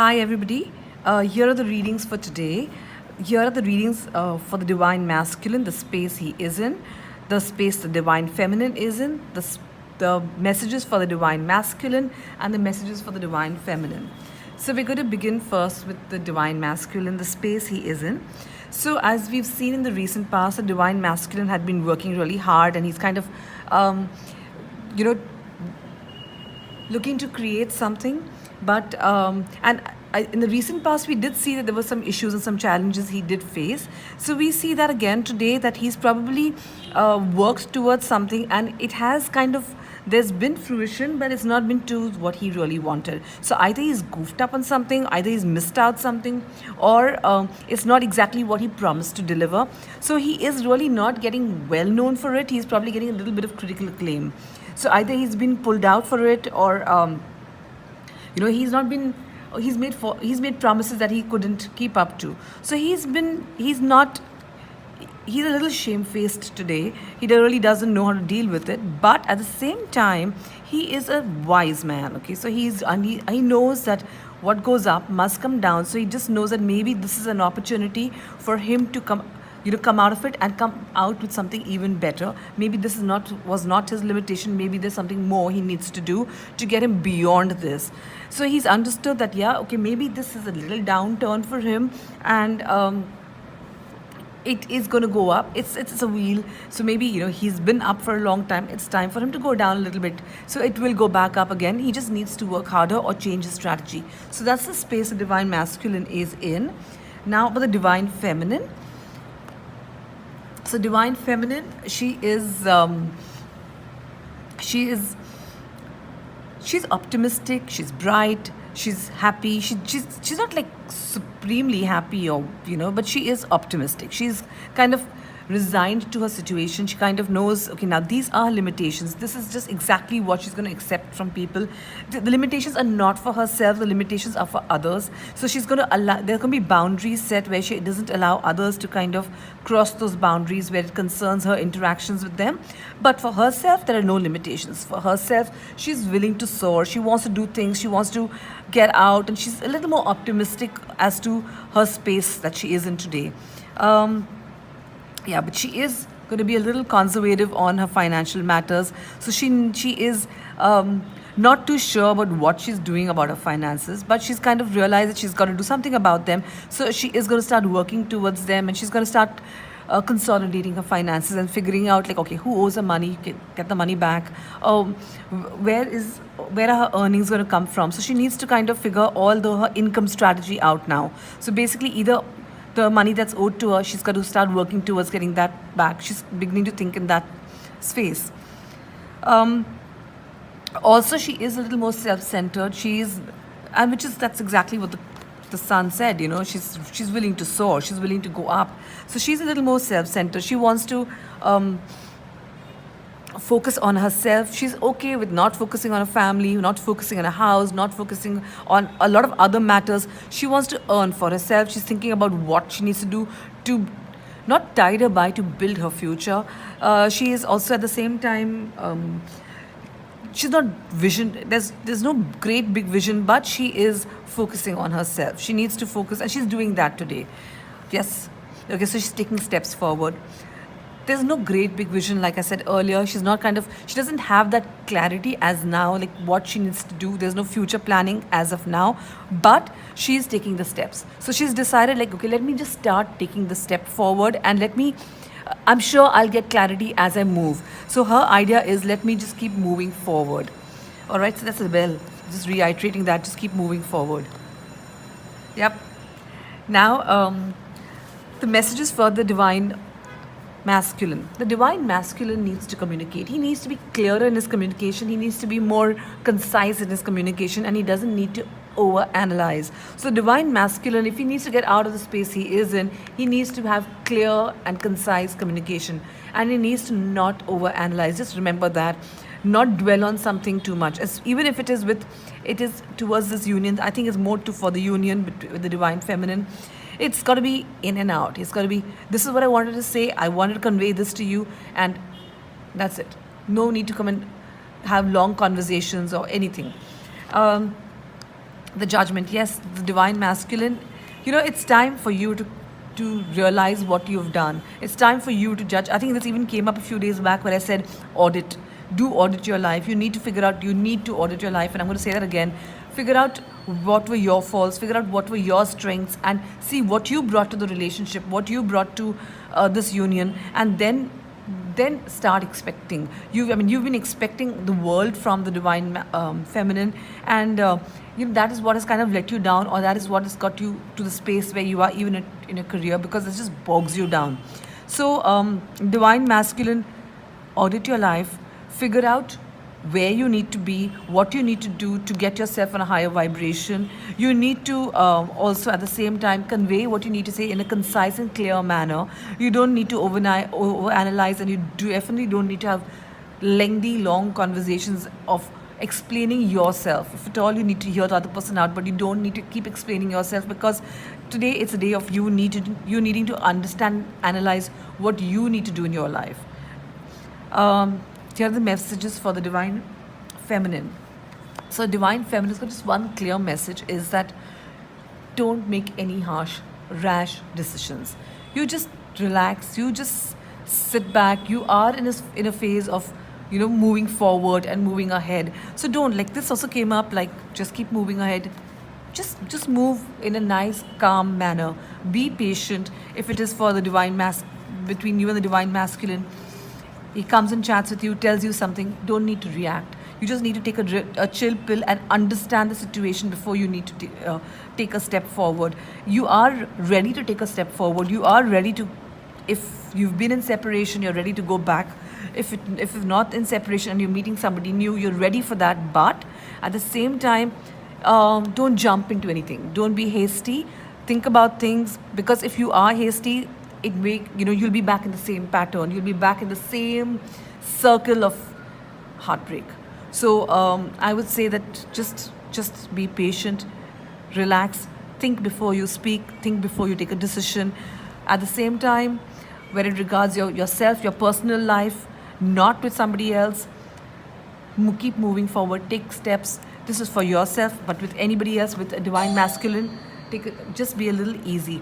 Hi, everybody. Here are the readings for today. Here are the readings for the divine masculine, the space he is in, the space the divine feminine is in, the messages for the divine masculine, and the messages for the divine feminine. So, we're going to begin first with the divine masculine, the space he is in. So, as we've seen in the recent past, the divine masculine had been working really hard and he's kind of, um, you know, looking to create something. But in the recent past, we did see that there were some issues and some challenges he did face. So we see that again today, that he's probably worked towards something, and it has kind of, there's been fruition, but it's not been to what he really wanted. So either he's goofed up on something, either he's missed out something, or it's not exactly what he promised to deliver. So he is really not getting well known for it. He's probably getting a little bit of critical acclaim. So either he's been pulled out for it, or he's not been, he's made promises that he couldn't keep up to. So he's not, he's a little shamefaced today. He really doesn't know how to deal with it, but at the same time he is a wise man. Okay, so he knows that what goes up must come down. So he just knows that maybe this is an opportunity for him to come out of it and come out with something even better. Maybe this was not his limitation. Maybe there's something more he needs to do to get him beyond this. So he's understood that, yeah, okay, maybe this is a little downturn for him, and it is going to go up. It's a wheel. So maybe he's been up for a long time. It's time for him to go down a little bit. So it will go back up again. He just needs to work harder or change his strategy. So that's the space the divine masculine is in. Now, for the divine feminine. So divine feminine, she's optimistic, she's bright, she's happy. She's not like supremely happy, or but she is optimistic. She's kind of resigned to her situation. She kind of knows, okay, now these are limitations. This is just exactly what she's going to accept from people. The limitations are not for herself, the limitations are for others. So she's going to allow, there can be boundaries set where she doesn't allow others to kind of cross those boundaries where it concerns her interactions with them. But for herself, there are no limitations. For herself, she's willing to soar. She wants to do things. She wants to get out, and she's a little more optimistic as to her space that she is in today. Yeah, but she is going to be a little conservative on her financial matters. So she is not too sure about what she's doing about her finances, but she's kind of realized that she's got to do something about them. So she is going to start working towards them, and she's going to start consolidating her finances and figuring out, like, okay, who owes her money, get the money back. Where are her earnings going to come from? So she needs to kind of figure all her income strategy out now. So basically, either the money that's owed to her, she's got to start working towards getting that back. She's beginning to think in that space. Also, she is a little more self-centered. That's exactly what the sun said. She's willing to soar. She's willing to go up. So she's a little more self-centered. She wants to focus on herself. She's okay with not focusing on a family, not focusing on a house, not focusing on a lot of other matters. She wants to earn for herself. She's thinking about what she needs to do to not tide her by, to build her future. She is also at the same time, she's not vision. There's no great big vision, but she is focusing on herself. She needs to focus, and she's doing that today. Yes. Okay, so she's taking steps forward. There's no great big vision, like I said earlier. She doesn't have that clarity as now, like what she needs to do. There's no future planning as of now, but she's taking the steps. So she's decided, like, okay, let me just start taking the step forward, and I'm sure I'll get clarity as I move. So her idea is, let me just keep moving forward. All right, so that's the bell. Just reiterating that, just keep moving forward. Yep. Now, the messages for the divine masculine. The divine masculine needs to communicate. He needs to be clearer in his communication. He needs to be more concise in his communication, and he doesn't need to overanalyze. So divine masculine, if he needs to get out of the space he is in, he needs to have clear and concise communication, and he needs to not overanalyze. Just remember that. Not dwell on something too much. Even if it is towards this union, I think it's more for the union with the divine feminine. It's got to be in and out. It's got to be, this is what I wanted to say. I wanted to convey this to you, and that's it. No need to come and have long conversations or anything. the judgment. Yes, the divine masculine. It's time for you to realize what you've done. It's time for you to judge. I think this even came up a few days back where I said audit. Do audit your life. You need to figure out. You need to audit your life, and I'm going to say that again. Figure out what were your faults. Figure out what were your strengths, and see what you brought to the relationship, what you brought to this union, and then start expecting. You've been expecting the world from the divine feminine, and that is what has kind of let you down, or that is what has got you to the space where you are even in a career, because it just bogs you down. So divine masculine, audit your life, figure out where you need to be, what you need to do to get yourself on a higher vibration. You need to also at the same time convey what you need to say in a concise and clear manner. You don't need to overanalyze, and you definitely don't need to have lengthy, long conversations of explaining yourself. If at all you need to hear the other person out, but you don't need to keep explaining yourself, because today it's a day of you needing to understand, analyze what you need to do in your life. Here are the messages for the divine feminine. So divine feminine has got just one clear message, is that don't make any harsh, rash decisions. You just relax, you just sit back. You are in a phase of moving forward and moving ahead. So don't, like this also came up, like just keep moving ahead. Just move in a nice, calm manner. Be patient. If it is for the divine between you and the divine masculine, he comes and chats with you, tells you something, don't need to react. You just need to take a chill pill and understand the situation before you need to take a step forward. You are ready to take a step forward. You are ready to, if you've been in separation, you're ready to go back. If not in separation and you're meeting somebody new, you're ready for that. But at the same time, don't jump into anything. Don't be hasty. Think about things, because if you are hasty, you'll be back in the same pattern. You'll be back in the same circle of heartbreak. So I would say that just be patient, relax, think before you speak, think before you take a decision. At the same time, where it regards yourself, your personal life, not with somebody else, keep moving forward, take steps. This is for yourself, but with anybody else, with a divine masculine, just be a little easy.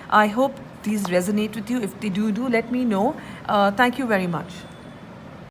I hope these resonate with you. If they do let me know. Thank you very much.